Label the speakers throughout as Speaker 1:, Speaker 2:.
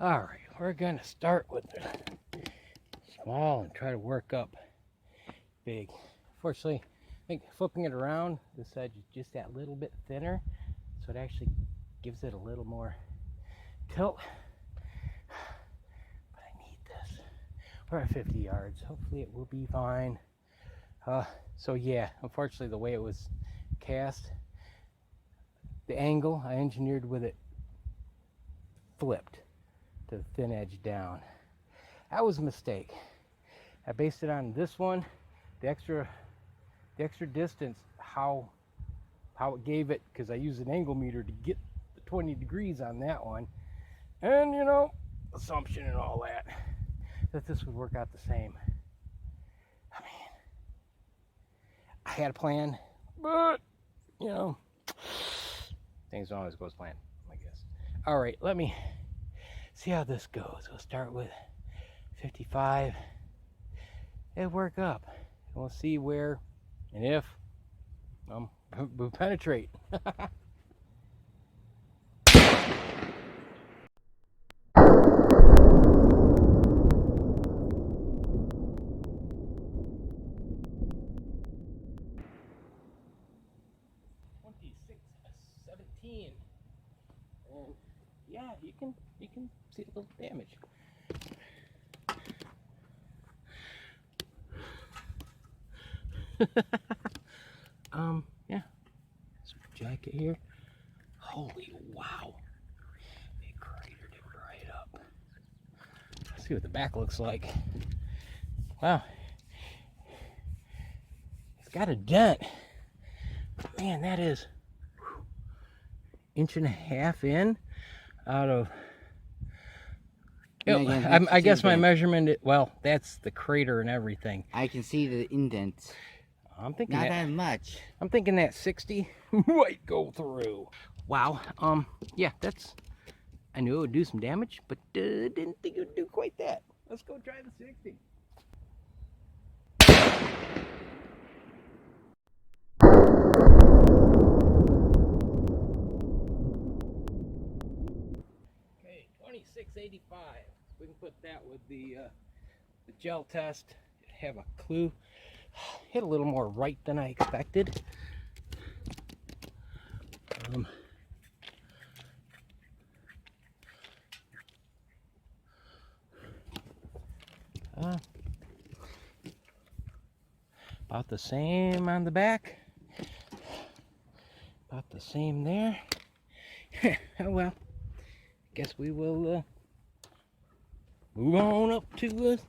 Speaker 1: All right, we're gonna start with small and try to work up big. Fortunately, I think flipping it around, this edge is just that little bit thinner, so it actually gives it a little more tilt. But I need this. We're at 50 yards. Hopefully it will be fine. So yeah, unfortunately the way it was cast, the angle I engineered with it flipped to the thin edge down. That was a mistake. I based it on this one, the extra distance, how it gave it, because I used an angle meter to get the 20 degrees on that one, and you know, assumption and all that this would work out the same. I mean, I had a plan, but you know, things don't always go as planned, I guess. All right, let me see how this goes. We'll start with 55 and work up. We'll see where and if we penetrate. $26.17, and yeah, you can see a little damage. Yeah, some jacket here. Holy wow, it cratered it right up. Let's see what the back looks like. Wow, it's got a dent. Man, that is inch and a half in out of. I guess my measurement. Well, that's the crater and everything.
Speaker 2: I can see the indents.
Speaker 1: I'm thinking
Speaker 2: not that much.
Speaker 1: I'm thinking that 60 might go through. Wow. Yeah, that's. I knew it would do some damage, but didn't think it would do quite that. Let's go try the 60. Okay, 2685. We can put that with the gel test. Have a clue. Hit a little more right than I expected. About the same on the back. About the same there. Oh well. Guess we will move on up to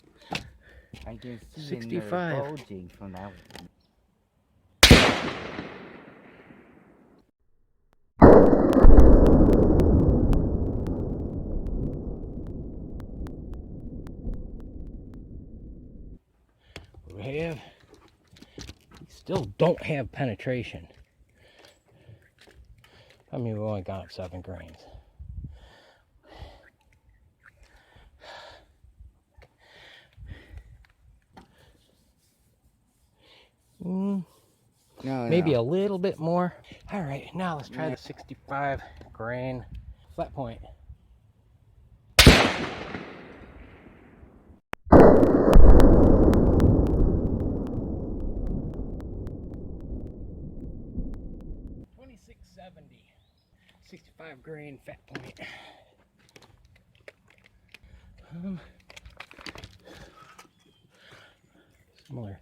Speaker 2: I can see
Speaker 1: 65.
Speaker 2: bulging from that one.
Speaker 1: We still don't have penetration. I mean, we've only got 7 grains. Maybe a little bit more. All right, now let's try the 65 grain flat point. $26.70, 65 grain fat point. Similar.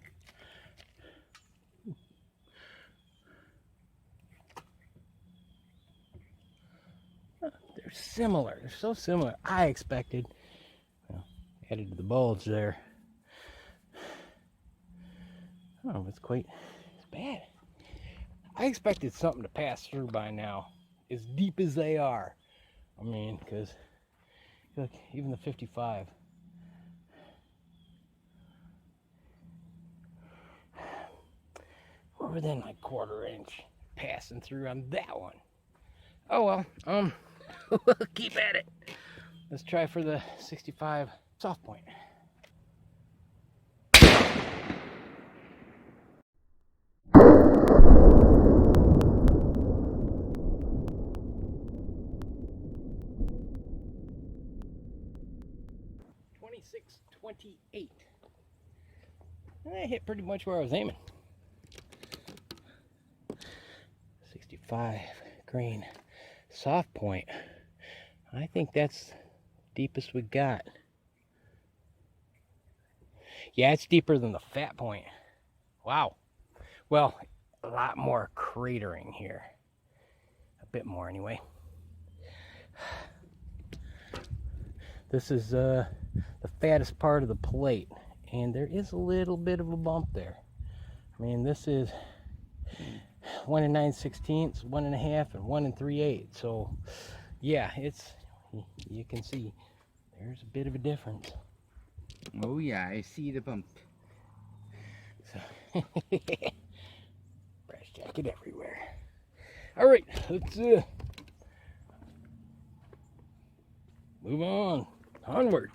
Speaker 1: They're similar. They're so similar. I expected. Well, added to the bulge there. Oh, it's quite. It's bad. I expected something to pass through by now, as deep as they are. I mean, because look, even the 55. We're within like 1/4 inch passing through on that one. Oh well, we'll keep at it. Let's try for the 65 soft point. 26.28. I hit pretty much where I was aiming. 65 grain soft point. I think that's deepest we got. Yeah, it's deeper than the fat point. Wow. Well, a lot more cratering here. A bit more anyway. This is the fattest part of the plate, and there is a little bit of a bump there. I mean, this is 1 9/16, 1 1/2, and 1 3/8. So, yeah, you can see there's a bit of a difference.
Speaker 2: Oh yeah, I see the bump.
Speaker 1: So, brass jacket everywhere. All right, let's move on. Onward,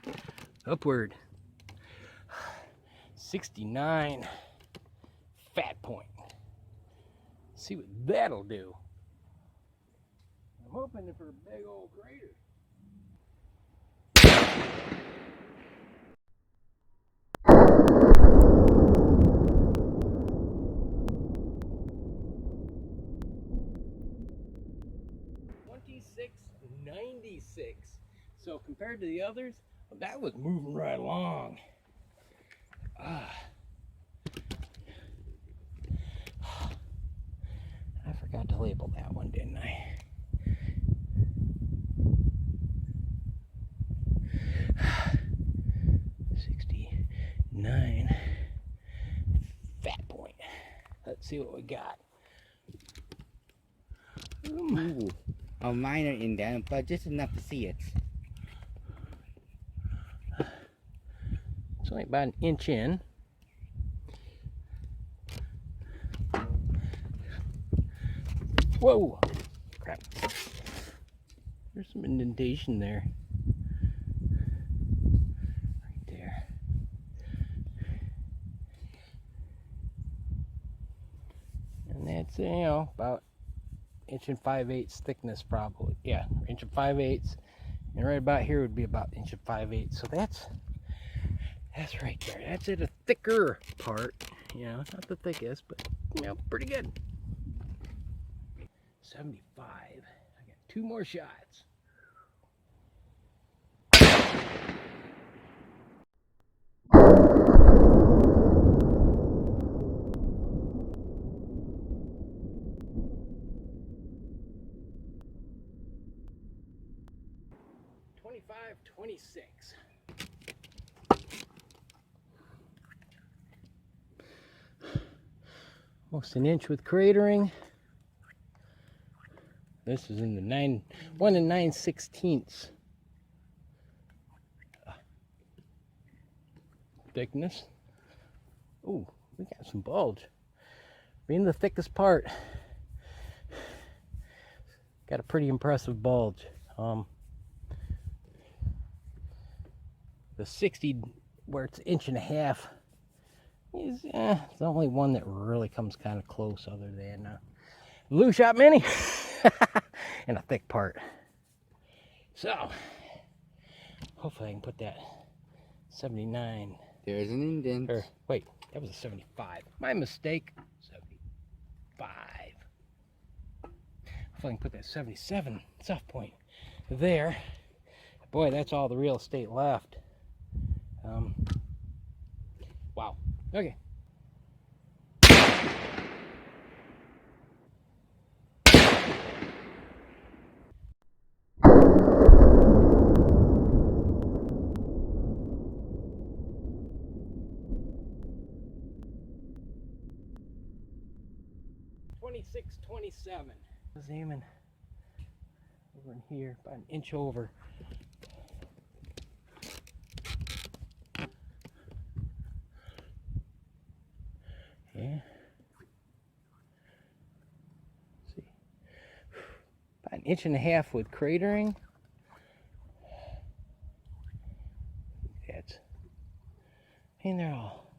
Speaker 1: upward. 69 fat point. See what that'll do. I'm hoping for a big old crater. $26.96. So compared to the others, that was moving right along. I forgot to label that one, didn't I? $69 fat point. Let's see what we got.
Speaker 2: Ooh, a minor indent, but just enough to see it.
Speaker 1: It's only about an inch in. Whoa! Crap. There's some indentation there. Right there. And that's, you know, about 1 5/8 thickness probably. Yeah, 1 5/8. And right about here would be about 1 5/8. So that's right there. That's it, a thicker part. You know, not the thickest, but, you know, pretty good. 75. I got 2 more shots. $25.26. Almost an inch with cratering. This is in the 1 9/16 thickness. Ooh, we got some bulge. Being the thickest part, got a pretty impressive bulge. The 60, where it's 1.5 inches, is the only one that really comes kind of close, other than Blue Shot Mini and a thick part. So hopefully I can put that 79.
Speaker 2: There's an indent.
Speaker 1: Or wait, that was a 75. My mistake. 75. Hopefully I can put that 77 soft point there. Boy, that's all the real estate left. Wow. Okay. $26.27. I was aiming over in here, about an inch over. Yeah. Let's see. About 1.5 inches with cratering. That's, I mean, they're all.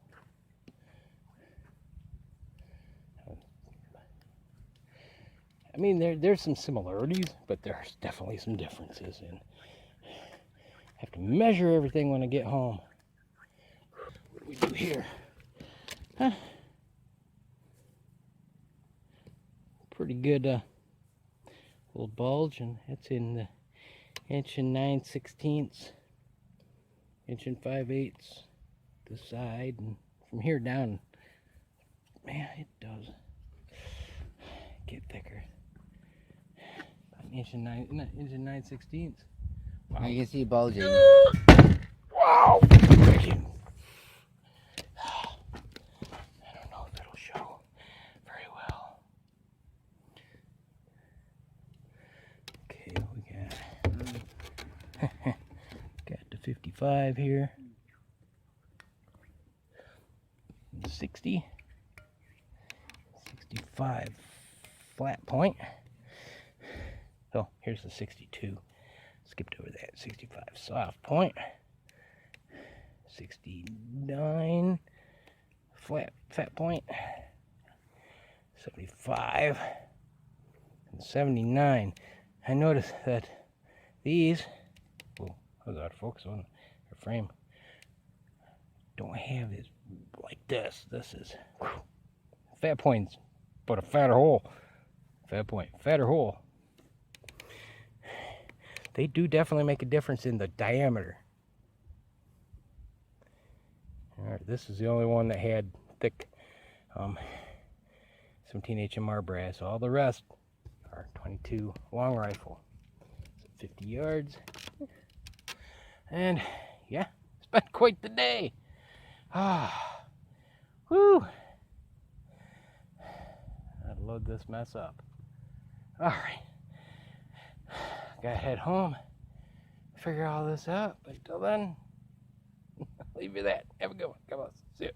Speaker 1: I mean, there's some similarities, but there's definitely some differences Have to measure everything when I get home. What do we do here? Huh? Pretty good little bulge, and it's in the 1 9/16, 1 5/8 this side, and from here down, man, it does get thicker. About 1 9/16.
Speaker 2: Wow. I can see bulging.
Speaker 1: Wow! I don't know if it'll show very well. Okay, we got the 55 here. 60. 65 flat point. Oh, here's the 62. Skipped over that. 65 soft point. 69 flat point. 75 and 79. I noticed that these, oh, I was out of focus on the frame, don't have this like this. This is fat points, but a fatter hole. Fat point, fatter hole. They do definitely make a difference in the diameter. Alright, this is the only one that had thick 17 HMR brass. All the rest are 22 long rifle. 50 yards. And yeah, it's been quite the day. Ah, whoo. I'd load this mess up. Alright. Gotta head home, figure all this out, but until then, I'll leave you that. Have a good one. Come on, see you.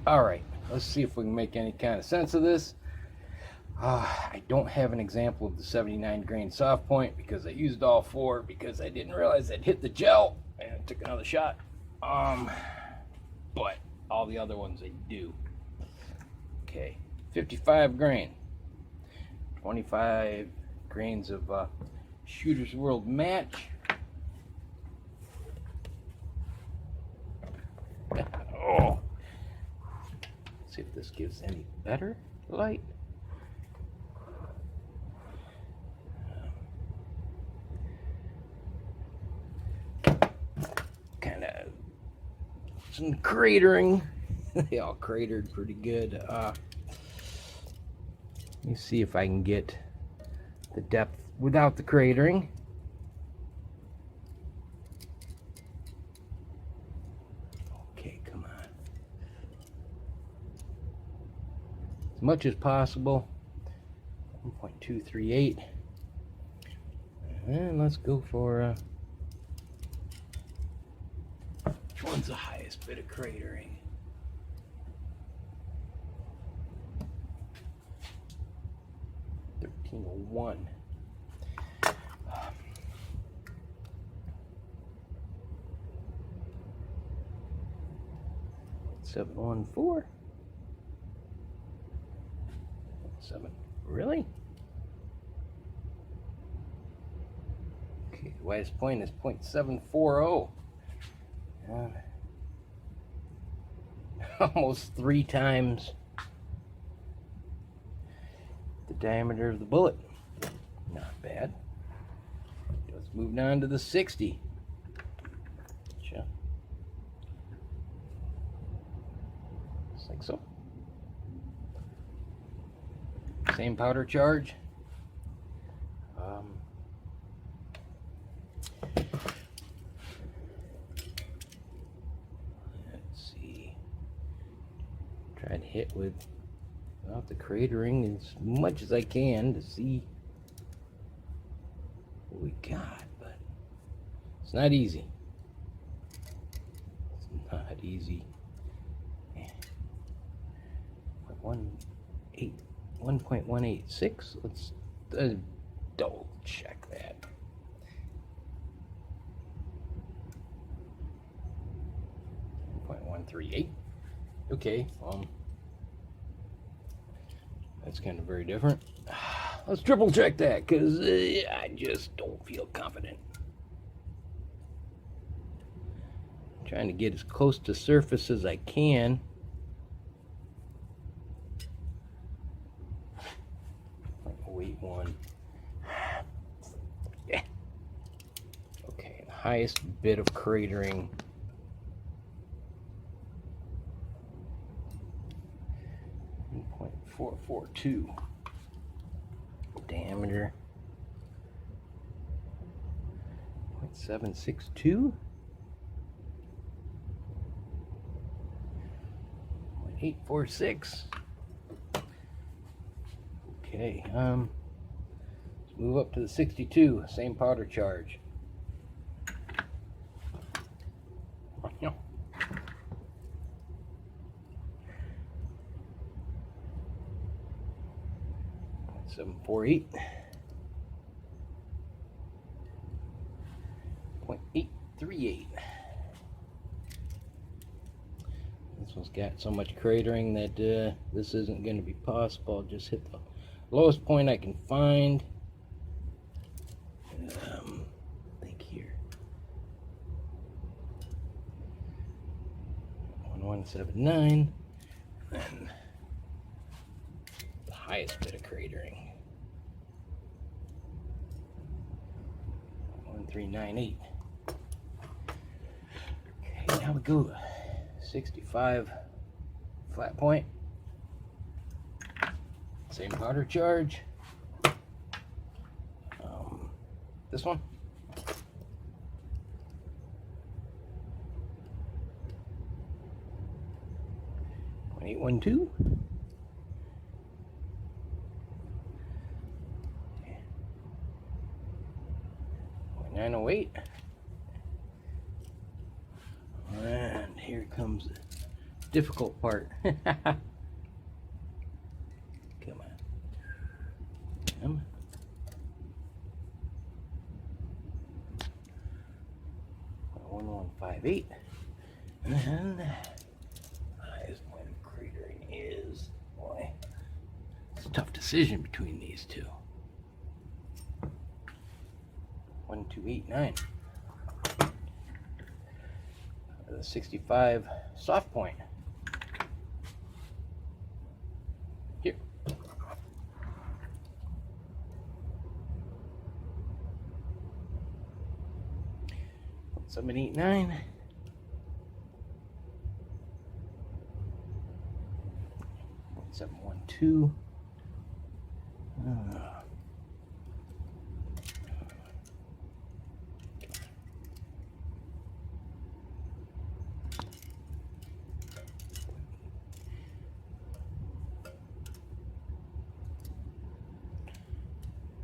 Speaker 1: Alright, let's see if we can make any kind of sense of this. I don't have an example of the 79 grain soft point because I used all 4 because I didn't realize I'd hit the gel and I took another shot. But all the other ones I do. Okay, 55 grain, 25 grains of Shooter's World Match. Oh, let's see if this gives any better light. Kind of some cratering. They all cratered pretty good. Let me see if I can get the depth without the cratering. Okay, come on. As much as possible. 1.238. And let's go for which one's the highest bit of cratering? One. 714. 7. Really? Okay, the widest point is 0.740. Almost 3 times the diameter of the bullet. Not bad. Let's move on to the 60. Sure. Just like so. Same powder charge. Let's see. Try to hit without the cratering as much as I can to see what we got, but it's not easy. It's not easy. 1.186. Let's double check that. 1.138. Okay, that's kind of very different. Let's triple check that because I just don't feel confident. trying to get as close to surface as I can. Weight one. Yeah. Okay, the highest bit of cratering. 1.442 diameter. 0.762. 0.846. Okay, let's move up to the 62, same powder charge. No. 748. 0.838. This one's got so much cratering that this isn't going to be possible. I'll just hit the lowest point I can find. I think here. 1179. And the highest bit of cratering. 1398. Okay, now we go 65 flat point. Same powder charge. This one. 0.812. 0.908. And here comes the difficult part. Come on. 1158. And the highest point of cratering is, boy, it's a tough decision between these two. 1289. The 65 soft point. Here. 789. 712.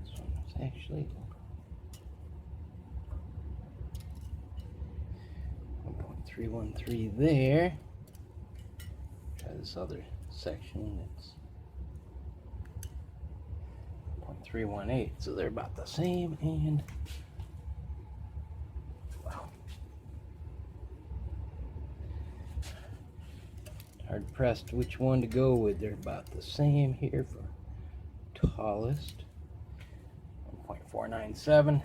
Speaker 1: This one is actually 1.313 there. Try this other section. It's 0.318. So they're about the same, and wow. Hard pressed which one to go with. They're about the same here for tallest. 1.497.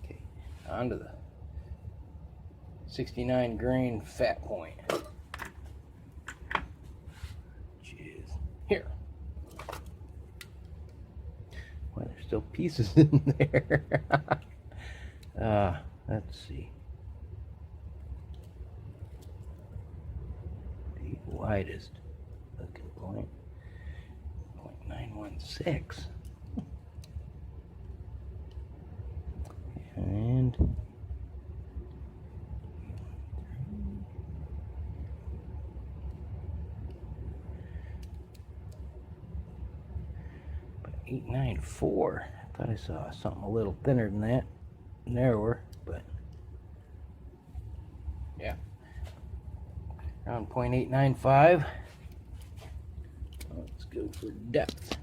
Speaker 1: Okay, on to the 69 grain fat point. Which is here. Well, there's still pieces in there. Let's see. The widest looking point. 0.916. And 894. I thought I saw something a little thinner than that, narrower, but yeah, around 0.895. Let's go for depth.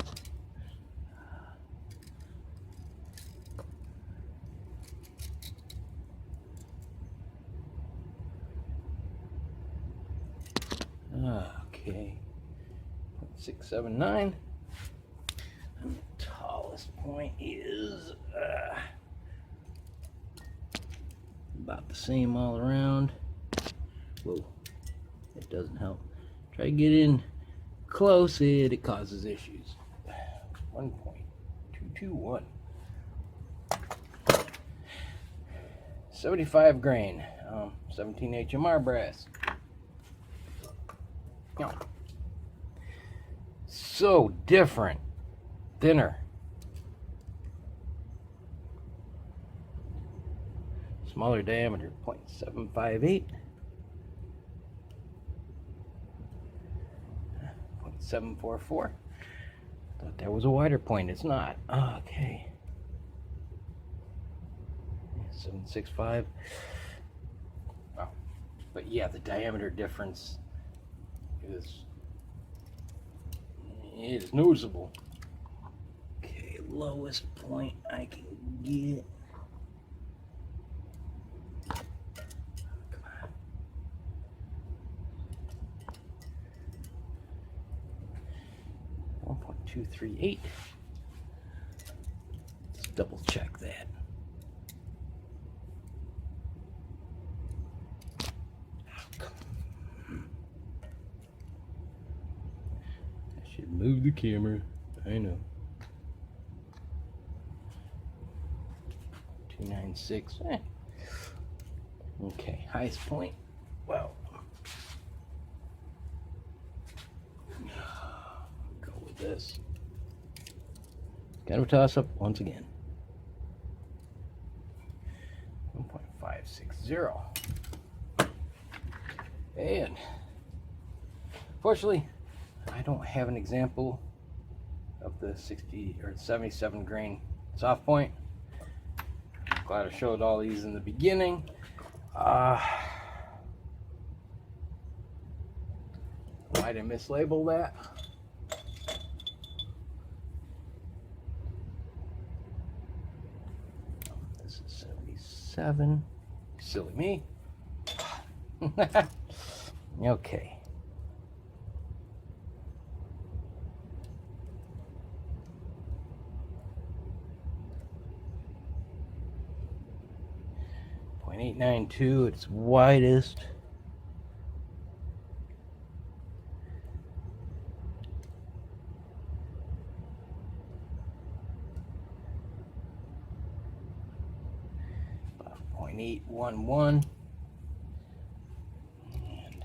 Speaker 1: Okay, 0.679. And the tallest point is about the same all around. Whoa, it doesn't help. Try to get in close, it causes issues. 1.221. 75 grain, 17 HMR brass. So different, thinner. Smaller diameter, 0.758. 0.744. Thought that was a wider point. It's not. Okay. 765. Wow. But yeah, the diameter difference is noticeable. Okay, lowest point I can get. 1.238. Let's double check that. I should move the camera. I know. 296. Okay, highest point. Wow. Go with this. Kind of a toss up once again. 1.560. And fortunately, I don't have an example of the 60 or 77 grain soft point. I'm glad I showed all these in the beginning. Might have mislabeled that. This is 77. Silly me. Okay. .892 at its widest. .811. And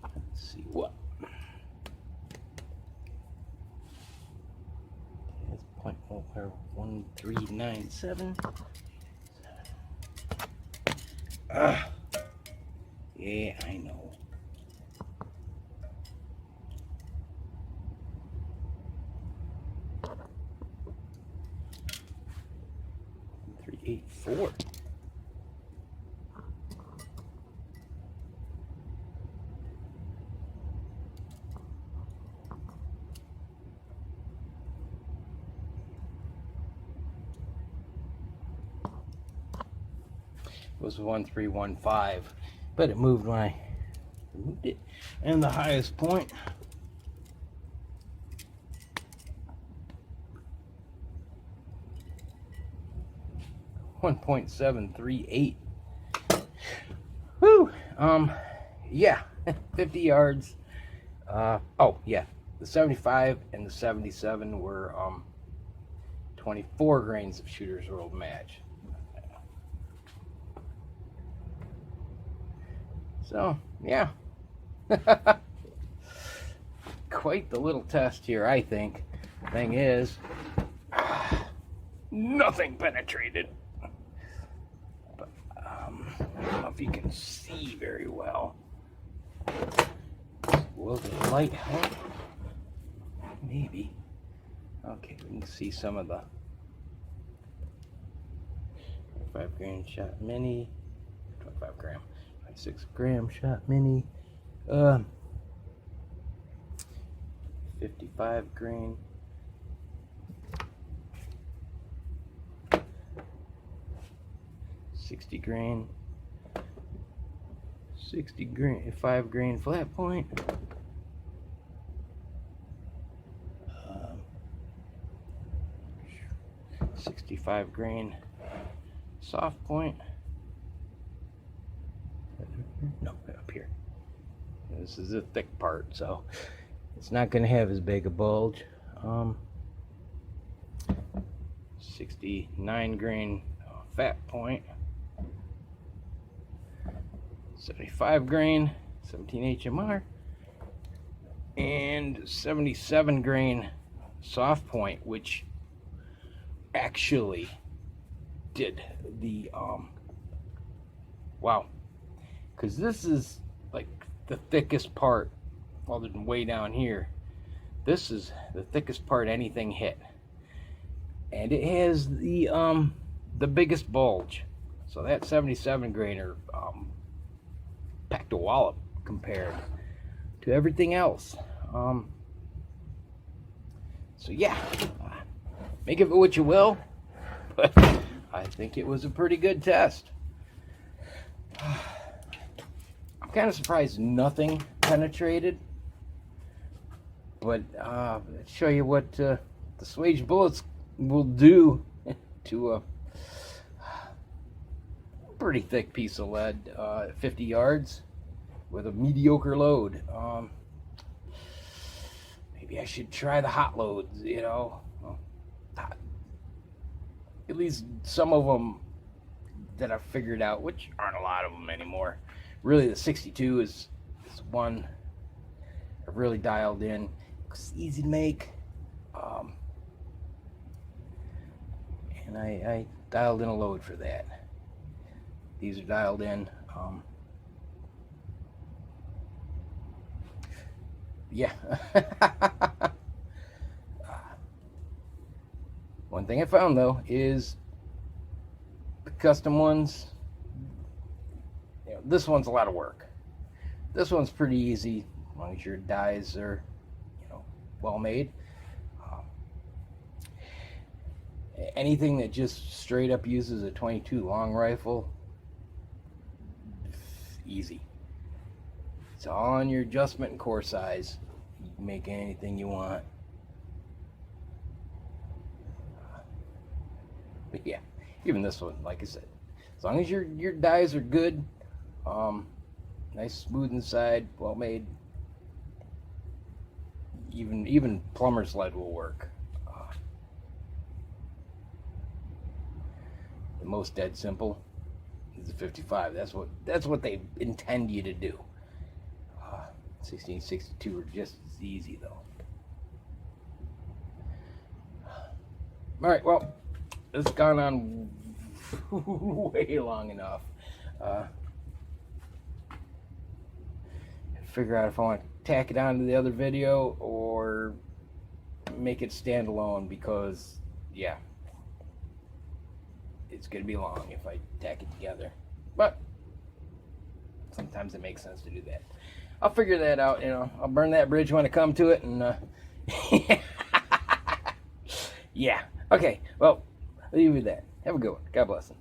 Speaker 1: let's see what. It's .1397. Yeah, I know. .384. Was 1315, but it moved when I removed it. And the highest point, .738. Whew. Yeah, 50 yards. Oh yeah, the 75 and the 77 were 24 grains of Shooter's World match. So, yeah. Quite the little test here, I think. Thing is, nothing penetrated. But, I don't know if you can see very well. Will the light help? Maybe. Okay, we can see some of the 5 grain shot mini, 25 gram. 6 gram shot mini, 55 grain, 60 grain, 60 grain, 5 grain flat point, 65 grain soft point. No, up here. This is a thick part, so it's not going to have as big a bulge. 69 grain fat point, 75 grain 17 HMR, and 77 grain soft point, which actually did the wow, because this is like the thickest part other than way down here. This is the thickest part anything hit, and it has the biggest bulge. So that 77 grainer packed a wallop compared to everything else. So yeah, make of it what you will, but I think it was a pretty good test. I'm kind of surprised nothing penetrated, but I'll show you what the swage bullets will do to a pretty thick piece of lead at 50 yards with a mediocre load. Maybe I should try the hot loads, you know. Well, at least some of them that I've figured out, which aren't a lot of them anymore. Really, the 62 is one I've really dialed in. It's easy to make, and I dialed in a load for that. These are dialed in. Yeah. One thing I found though is the custom ones. You know, this one's a lot of work. This one's pretty easy as long as your dies are, you know, well made. Anything that just straight up uses a 22 long rifle, easy. It's all on your adjustment and core size. You can make anything you want. But yeah, even this one, like I said, as long as your dies are good, nice smooth inside, well made, even plumber's lead will work. The most dead simple is the 55. That's what they intend you to do. 1662 are just as easy though. All right, well, it's gone on way long enough. Figure out if I want to tack it on to the other video or make it standalone, because yeah, it's gonna be long if I tack it together, but sometimes it makes sense to do that. I'll figure that out, you know. I'll burn that bridge when I come to it, and yeah. Okay, well, I'll leave you with that. Have a good one. God bless.